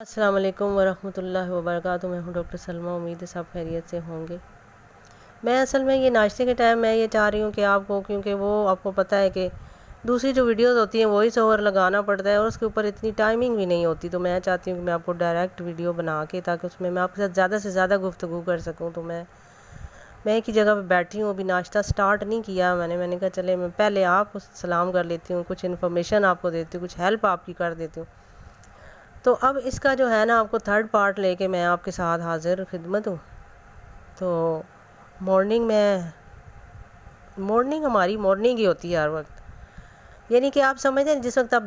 السلام علیکم ورحمۃ اللہ وبرکاتہ۔ میں ہوں ڈاکٹر سلمیٰ، امید ہے سب خیریت سے ہوں گے۔ میں اصل میں یہ ناشتے کے ٹائم میں یہ چاہ رہی ہوں کہ آپ کو، کیونکہ وہ آپ کو پتہ ہے کہ دوسری جو ویڈیوز ہوتی ہیں وائس اوور لگانا پڑتا ہے اور اس کے اوپر اتنی ٹائمنگ بھی نہیں ہوتی، تو میں چاہتی ہوں کہ میں آپ کو ڈائریکٹ ویڈیو بنا کے، تاکہ اس میں آپ کے ساتھ زیادہ سے زیادہ گفتگو کر سکوں۔ تو میں ایک ہی جگہ پہ بیٹھی ہوں، ابھی ناشتہ سٹارٹ نہیں کیا میں نے کہا چلے میں پہلے آپ کو سلام کر لیتی ہوں، کچھ انفارمیشن آپ کو دیتی ہوں، کچھ ہیلپ آپ کی کر دیتی ہوں۔ تو اب اس کا جو ہے نا، آپ کو تھرڈ پارٹ لے کے میں آپ کے ساتھ حاضر خدمت ہوں۔ تو مارننگ ہماری مارننگ ہی ہوتی ہے ہر وقت، یعنی کہ آپ سمجھتے ہیں جس وقت آپ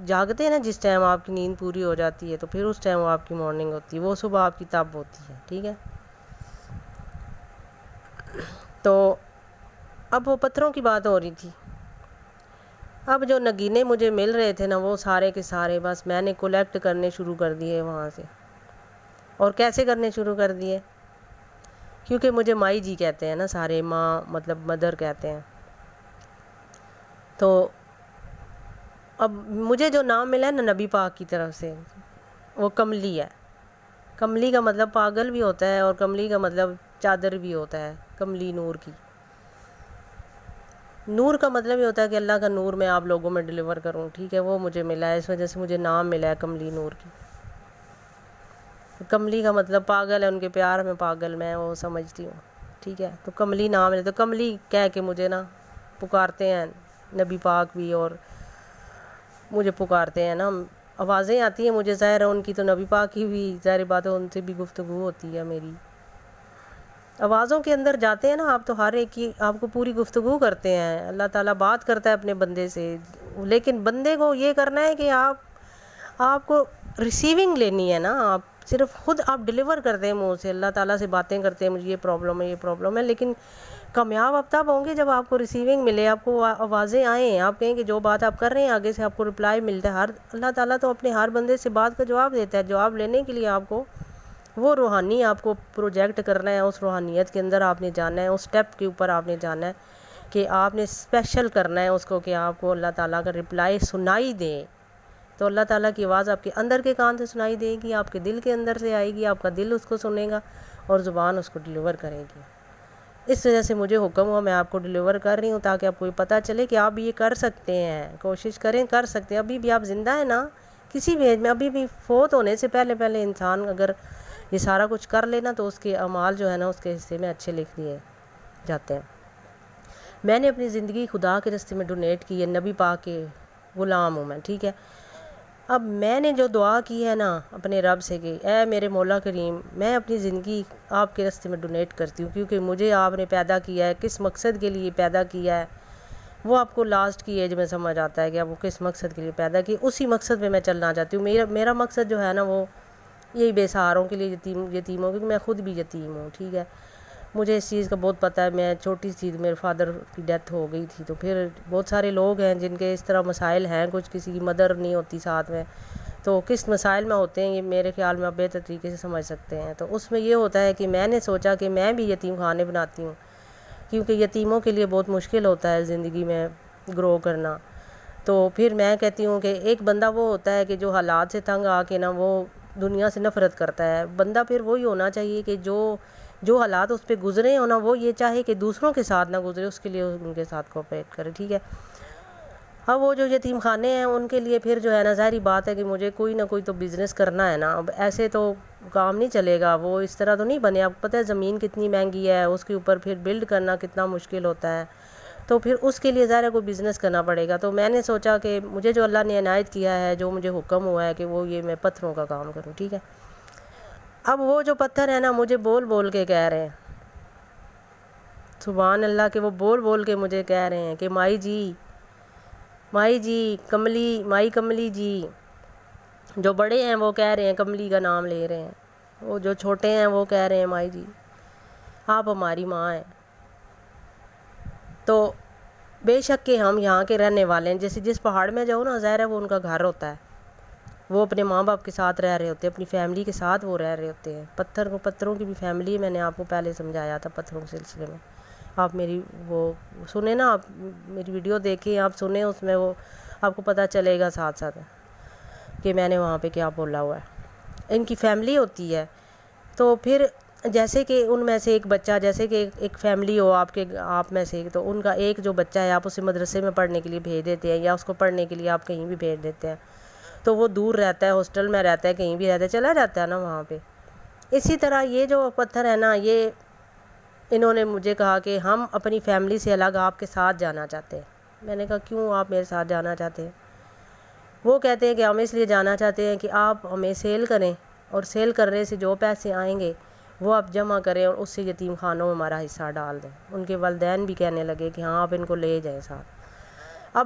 جاگتے ہیں نا، جس ٹائم آپ کی نیند پوری ہو جاتی ہے، تو پھر اس ٹائم وہ آپ کی مارننگ ہوتی ہے، وہ صبح آپ کی تب ہوتی ہے، ٹھیک ہے۔ تو اب وہ پتھروں کی بات ہو رہی تھی۔ اب جو نگینے مجھے مل رہے تھے نا، وہ سارے کے سارے بس میں نے کولیکٹ کرنے شروع کر دیے وہاں سے۔ اور کیسے کرنے شروع کر دیے؟ کیونکہ مجھے مائی جی کہتے ہیں نا سارے، ماں مطلب مدر کہتے ہیں۔ تو اب مجھے جو نام ملا ہے نا نبی پاک کی طرف سے، وہ کملی ہے۔ کملی کا مطلب پاگل بھی ہوتا ہے، اور کملی کا مطلب چادر بھی ہوتا ہے، کملی نور کی۔ نور کا مطلب یہ ہوتا ہے کہ اللہ کا نور میں آپ لوگوں میں ڈیلیور کروں، ٹھیک ہے۔ وہ مجھے ملا ہے، اس وجہ سے مجھے نام ملا ہے کملی نور کی۔ کملی کا مطلب پاگل ہے، ان کے پیار میں پاگل میں وہ سمجھتی ہوں، ٹھیک ہے۔ تو کملی نام ہے، تو کملی کہہ کے مجھے نا پکارتے ہیں نبی پاک بھی، اور مجھے پکارتے ہیں نا، آوازیں آتی ہیں مجھے، ظاہر ہے ان کی تو نبی پاک کی بھی ظاہر بات ہے، ان سے بھی گفتگو ہوتی ہے میری۔ آوازوں کے اندر جاتے ہیں نا آپ، تو ہر ایک کی آپ کو پوری گفتگو کرتے ہیں، اللہ تعالیٰ بات کرتا ہے اپنے بندے سے، لیکن بندے کو یہ کرنا ہے کہ آپ کو ریسیونگ لینی ہے نا، آپ صرف خود آپ ڈیلیور کرتے ہیں منہ سے، اللہ تعالیٰ سے باتیں کرتے ہیں، مجھے یہ پرابلم ہے، لیکن کامیاب آپ تب ہوں گے جب آپ کو ریسیونگ ملے، آپ کو آوازیں آئیں، آپ کہیں کہ جو بات آپ کر رہے ہیں آگے سے آپ کو رپلائی ملتا ہے۔ اللہ تعالیٰ تو اپنے ہر بندے سے بات کا جواب دیتا ہے، جواب لینے کے لیے آپ کو وہ روحانی آپ کو پروجیکٹ کرنا ہے، اس روحانیت کے اندر آپ نے جانا ہے، اس سٹیپ کے اوپر آپ نے جانا ہے کہ آپ نے اسپیشل کرنا ہے اس کو، کہ آپ کو اللہ تعالیٰ کا رپلائی سنائی دے۔ تو اللہ تعالیٰ کی آواز آپ کے اندر کے کان سے سنائی دے گی، آپ کے دل کے اندر سے آئے گی، آپ کا دل اس کو سنے گا اور زبان اس کو ڈیلیور کرے گی۔ اس وجہ سے مجھے حکم ہوا، میں آپ کو ڈیلیور کر رہی ہوں، تاکہ آپ کو یہ پتہ چلے کہ آپ یہ کر سکتے ہیں، کوشش کریں، کر سکتے ہیں۔ ابھی بھی آپ زندہ ہیں نا، کسی بھی ایج میں، ابھی بھی فوت ہونے سے پہلے انسان اگر یہ سارا کچھ کر لینا، تو اس کے اعمال جو ہے نا اس کے حصے میں اچھے لکھ دیے جاتے ہیں۔ میں نے اپنی زندگی خدا کے راستے میں ڈونیٹ کی ہے، نبی پاک کے غلام ہوں میں، ٹھیک ہے۔ اب میں نے جو دعا کی ہے نا اپنے رب سے کہ اے میرے مولا کریم، میں اپنی زندگی آپ کے راستے میں ڈونیٹ کرتی ہوں، کیونکہ مجھے آپ نے پیدا کیا ہے، کس مقصد کے لیے پیدا کیا ہے وہ آپ کو لاسٹ کی ایج میں سمجھ آتا ہے کہ آپ وہ کس مقصد کے لیے پیدا کی، اسی مقصد پہ میں چلنا چاہتی ہوں۔ میرا مقصد جو ہے نا وہ یہی بے سہاروں کے لیے، یتیموں، کیونکہ میں خود بھی یتیم ہوں، ٹھیک ہے۔ مجھے اس چیز کا بہت پتہ ہے، میں چھوٹی سی میرے فادر کی ڈیتھ ہو گئی تھی، تو پھر بہت سارے لوگ ہیں جن کے اس طرح مسائل ہیں، کچھ کسی کی مدر نہیں ہوتی ساتھ میں، تو کس مسائل میں ہوتے ہیں یہ میرے خیال میں آپ بہتر طریقے سے سمجھ سکتے ہیں۔ تو اس میں یہ ہوتا ہے کہ میں نے سوچا کہ میں بھی یتیم خانے بناتی ہوں، کیونکہ یتیموں کے لیے بہت مشکل ہوتا ہے زندگی میں گرو کرنا۔ تو پھر میں کہتی ہوں کہ ایک بندہ وہ ہوتا ہے کہ جو حالات سے تنگ آ کے نا وہ دنیا سے نفرت کرتا ہے، بندہ پھر وہی ہونا چاہیے کہ جو حالات اس پہ گزرے ہو نا، وہ یہ چاہے کہ دوسروں کے ساتھ نہ گزرے، اس کے لیے ان کے ساتھ کوآپریٹ کرے، ٹھیک ہے۔ اب وہ جو یتیم خانے ہیں ان کے لیے پھر جو ہے نا ظاہری بات ہے کہ مجھے کوئی نہ کوئی تو بزنس کرنا ہے نا، اب ایسے تو کام نہیں چلے گا، وہ اس طرح تو نہیں بنے۔ آپ کو پتہ ہے زمین کتنی مہنگی ہے، اس کے اوپر پھر بلڈ کرنا کتنا مشکل ہوتا ہے، تو پھر اس کے لیے ظاہر ہے کوئی بزنس کرنا پڑے گا۔ تو میں نے سوچا کہ مجھے جو اللہ نے عنایت کیا ہے، جو مجھے حکم ہوا ہے کہ وہ یہ میں پتھروں کا کام کروں، ٹھیک ہے۔ اب وہ جو پتھر ہیں نا مجھے بول بول کے کہہ رہے ہیں، سبحان اللہ، کہ وہ بول بول کے مجھے کہہ رہے ہیں کہ مائی جی کملی، مائی کملی جی۔ جو بڑے ہیں وہ کہہ رہے ہیں، کملی کا نام لے رہے ہیں، وہ جو چھوٹے ہیں وہ کہہ رہے ہیں مائی جی آپ ہماری ماں ہیں۔ تو بے شک کہ ہم یہاں کے رہنے والے ہیں، جیسے جس پہاڑ میں جاؤ نا ظاہر ہے وہ ان کا گھر ہوتا ہے، وہ اپنے ماں باپ کے ساتھ رہ رہے ہوتے ہیں، اپنی فیملی کے ساتھ وہ رہ رہے ہوتے ہیں۔ پتھروں کی بھی فیملی ہے، میں نے آپ کو پہلے سمجھایا تھا پتھروں کے سلسلے میں، آپ میری وہ سنیں نا، آپ میری ویڈیو دیکھیں، آپ سنیں، اس میں وہ آپ کو پتہ چلے گا ساتھ ساتھ کہ میں نے وہاں پہ کیا بولا ہوا ہے۔ ان کی فیملی ہوتی ہے. تو پھر جیسے کہ ان میں سے ایک بچہ، جیسے کہ ایک فیملی ہو آپ میں سے، تو ان کا ایک جو بچہ ہے آپ اسے مدرسے میں پڑھنے کے لیے بھیج دیتے ہیں، یا اس کو پڑھنے کے لیے آپ کہیں بھی بھیج دیتے ہیں، تو وہ دور رہتا ہے، ہاسٹل میں رہتا ہے، کہیں بھی رہتا ہے، چلا جاتا ہے نا وہاں پہ. اسی طرح یہ جو پتھر ہے نا، یہ انہوں نے مجھے کہا کہ ہم اپنی فیملی سے الگ آپ کے ساتھ جانا چاہتے ہیں. میں نے کہا کیوں آپ میرے ساتھ جانا چاہتے ہیں؟ وہ کہتے ہیں کہ ہم اس لیے جانا چاہتے ہیں کہ آپ ہمیں سیل کریں، اور سیل کرنے سے جو پیسے آئیں گے وہ آپ جمع کریں اور اس سے یتیم خانوں میں ہمارا حصہ ڈال دیں. ان کے والدین بھی کہنے لگے کہ ہاں آپ ان کو لے جائیں ساتھ.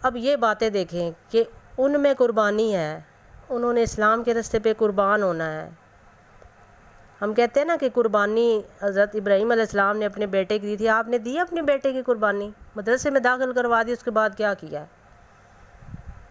اب یہ باتیں دیکھیں کہ ان میں قربانی ہے، انہوں نے اسلام کے راستے پہ قربان ہونا ہے. ہم کہتے ہیں نا کہ قربانی حضرت ابراہیم علیہ السلام نے اپنے بیٹے کی دی تھی. آپ نے دی اپنے بیٹے کی قربانی؟ مدرسے میں داخل کروا دی، اس کے بعد کیا کیا ہے؟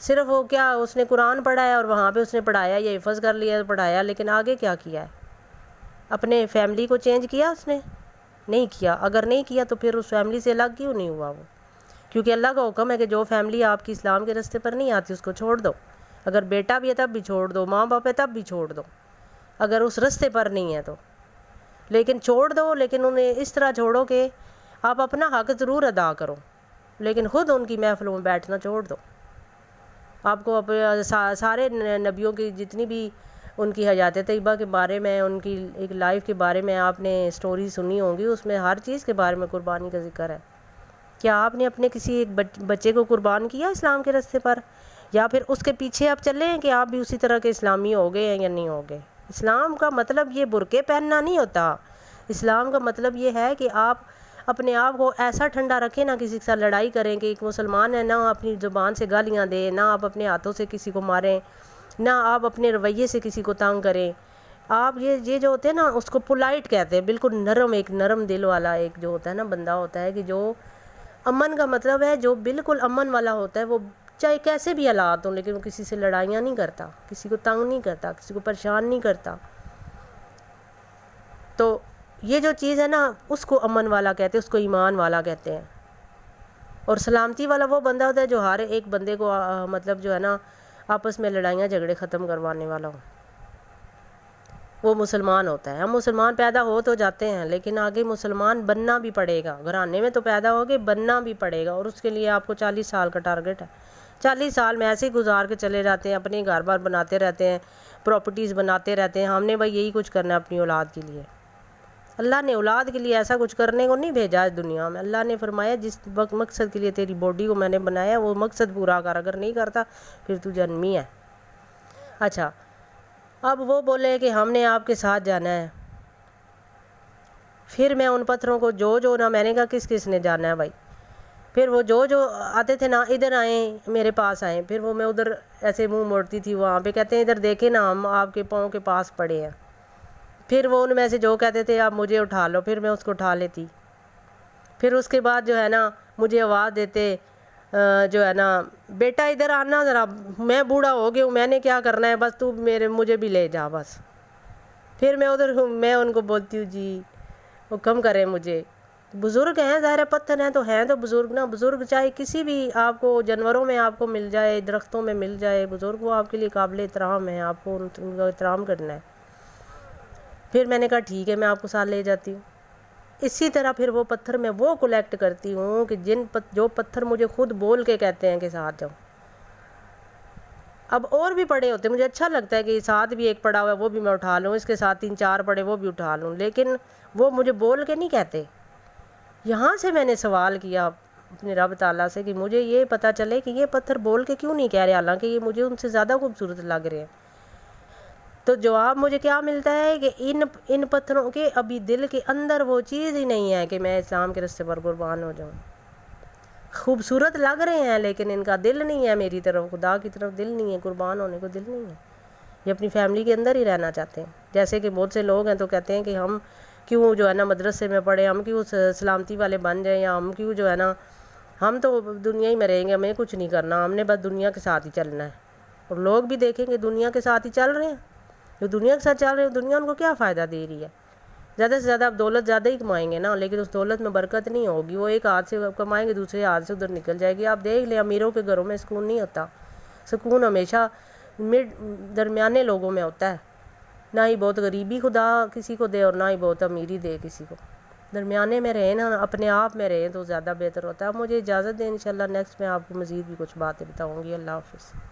صرف وہ کیا اس نے قرآن پڑھا ہے اور وہاں پہ اس نے پڑھایا یا حفظ کر لیا پڑھایا، لیکن آگے کیا کیا ہے؟ اپنے فیملی کو چینج کیا اس نے؟ نہیں کیا. اگر نہیں کیا تو پھر اس فیملی سے الگ کیوں نہیں ہوا وہ؟ کیونکہ اللہ کا حکم ہے کہ جو فیملی آپ کی اسلام کے راستے پر نہیں آتی اس کو چھوڑ دو. اگر بیٹا بھی ہے تب بھی چھوڑ دو، ماں باپ ہے تب بھی چھوڑ دو، اگر اس راستے پر نہیں ہے تو. لیکن چھوڑ دو، لیکن انہیں اس طرح چھوڑو کہ آپ اپنا حق ضرور ادا کرو، لیکن خود ان کی محفلوں میں بیٹھنا چھوڑ دو. آپ کو سارے نبیوں کی جتنی بھی ان کی حیات طیبہ کے بارے میں، ان کی ایک لائف کے بارے میں آپ نے سٹوری سنی ہوں گی، اس میں ہر چیز کے بارے میں قربانی کا ذکر ہے. کیا آپ نے اپنے کسی ایک بچے کو قربان کیا اسلام کے راستے پر؟ یا پھر اس کے پیچھے آپ چلے ہیں کہ آپ بھی اسی طرح کے اسلامی ہو گئے ہیں یا نہیں ہو گئے؟ اسلام کا مطلب یہ برقعے پہننا نہیں ہوتا. اسلام کا مطلب یہ ہے کہ آپ اپنے آپ کو ایسا ٹھنڈا رکھیں، نہ کسی کے ساتھ لڑائی کریں کہ ایک مسلمان ہے، نہ اپنی زبان سے گالیاں دیں، نہ آپ اپنے ہاتھوں سے کسی کو ماریں، نہ آپ اپنے رویے سے کسی کو تنگ کریں. آپ یہ جو ہوتے ہیں نا اس کو پولائٹ کہتے ہیں، بالکل نرم، ایک نرم دل والا ایک جو ہوتا ہے نا بندہ ہوتا ہے، کہ جو امن کا مطلب ہے، جو بالکل امن والا ہوتا ہے، وہ چاہے کیسے بھی حالات ہوں لیکن وہ کسی سے لڑائیاں نہیں کرتا، کسی کو تنگ نہیں کرتا، کسی کو پریشان نہیں کرتا. تو یہ جو چیز ہے نا اس کو امن والا کہتے ہیں، اس کو ایمان والا کہتے ہیں. اور سلامتی والا وہ بندہ ہوتا ہے جو ہر ایک بندے کو مطلب جو ہے نا آپس میں لڑائیاں جھگڑے ختم کروانے والا ہو، وہ مسلمان ہوتا ہے. ہم مسلمان پیدا ہو تو جاتے ہیں، لیکن آگے مسلمان بننا بھی پڑے گا. گھرانے میں تو پیدا ہوگے، بننا بھی پڑے گا، اور اس کے لیے آپ کو 40 سال کا ٹارگٹ ہے. 40 سال میں ایسے ہی گزار کے چلے جاتے ہیں، اپنے گھر بار بناتے رہتے ہیں، پراپرٹیز بناتے رہتے ہیں. ہم نے بھائی یہی کچھ کرنا ہے اپنی اولاد کے لیے. اللہ نے اولاد کے لیے ایسا کچھ کرنے کو نہیں بھیجا اس دنیا میں. اللہ نے فرمایا جس مقصد کے لیے تیری باڈی کو میں نے بنایا وہ مقصد پورا کر، اگر نہیں کرتا پھر تو جنمی ہے. اچھا، اب وہ بولے کہ ہم نے آپ کے ساتھ جانا ہے. پھر میں ان پتھروں کو جو نا، میں نے کہا کس نے جانا ہے بھائی. پھر وہ جو آتے تھے نا ادھر آئیں، میرے پاس آئیں. پھر وہ میں ادھر ایسے منہ موڑتی تھی، وہاں پہ کہتے ہیں ادھر دیکھیں نا ہم آپ کے پاؤں کے پاس پڑے ہیں. پھر وہ ان میں سے جو کہتے تھے آپ مجھے اٹھا لو، پھر میں اس کو اٹھا لیتی. پھر اس کے بعد جو ہے نا مجھے آواز دیتے جو ہے نا بیٹا ادھر آنا ذرا، میں بوڑھا ہو گیا ہوں، میں نے کیا کرنا ہے، بس تو مجھے بھی لے جا بس. پھر میں ادھر میں ان کو بولتی ہوں جی حکم کریں مجھے. بزرگ ہیں، ظاہر پتھر ہیں تو بزرگ نا. بزرگ چاہے کسی بھی آپ کو جانوروں میں آپ کو مل جائے، درختوں میں مل جائے، بزرگ وہ آپ کے لیے قابل احترام ہے، آپ کو ان کا احترام کرنا ہے. پھر میں نے کہا ٹھیک ہے میں آپ کو ساتھ لے جاتی ہوں. اسی طرح پھر وہ پتھر میں وہ کلیکٹ کرتی ہوں کہ جو پتھر مجھے خود بول کے کہتے ہیں کہ ساتھ جاؤ. اب اور بھی پڑے ہوتے ہیں، مجھے اچھا لگتا ہے کہ ساتھ بھی ایک پڑا ہوا ہے وہ بھی میں اٹھا لوں، اس کے ساتھ 3-4 پڑے وہ بھی اٹھا لوں، لیکن وہ مجھے بول کے نہیں کہتے. یہاں سے میں نے سوال کیا اپنے رب تعالیٰ سے کہ مجھے یہ پتہ چلے کہ یہ پتھر بول کے کیوں نہیں کہہ رہے، حالانکہ یہ مجھے ان سے زیادہ خوبصورت لگ رہے ہیں. تو جواب مجھے کیا ملتا ہے کہ ان پتھروں کے ابھی دل کے اندر وہ چیز ہی نہیں ہے کہ میں اسلام کے راستے پر قربان ہو جاؤں. خوبصورت لگ رہے ہیں لیکن ان کا دل نہیں ہے میری طرف، خدا کی طرف دل نہیں ہے، قربان ہونے کو دل نہیں ہے. یہ اپنی فیملی کے اندر ہی رہنا چاہتے ہیں. جیسے کہ بہت سے لوگ ہیں تو کہتے ہیں کہ ہم کیوں جو ہے نا مدرسے میں پڑھے، ہم کیوں سلامتی والے بن جائیں، یا ہم کیوں جو ہے نا ہم تو دنیا ہی میں رہیں گے، ہمیں کچھ نہیں کرنا، ہم نے بس دنیا کے ساتھ ہی چلنا ہے. اور لوگ بھی دیکھیں گے دنیا کے ساتھ ہی چل رہے ہیں. جو دنیا کے ساتھ چل رہے ہیں دنیا ان کو کیا فائدہ دے رہی ہے؟ زیادہ سے زیادہ آپ دولت زیادہ ہی کمائیں گے نا، لیکن اس دولت میں برکت نہیں ہوگی. وہ ایک ہاتھ سے کمائیں گے دوسرے ہاتھ سے ادھر نکل جائے گی. آپ دیکھ لیں امیروں کے گھروں میں سکون نہیں ہوتا. سکون ہمیشہ درمیانے لوگوں میں ہوتا ہے. نہ ہی بہت غریبی خدا کسی کو دے اور نہ ہی بہت امیری دے کسی کو، درمیانے میں رہیں نا، اپنے آپ میں رہیں تو زیادہ بہتر ہوتا ہے۔ اب مجھے اجازت دیں، انشاءاللہ نیکسٹ میں آپ کو مزید بھی کچھ باتیں بتاؤں گی۔ اللہ حافظ۔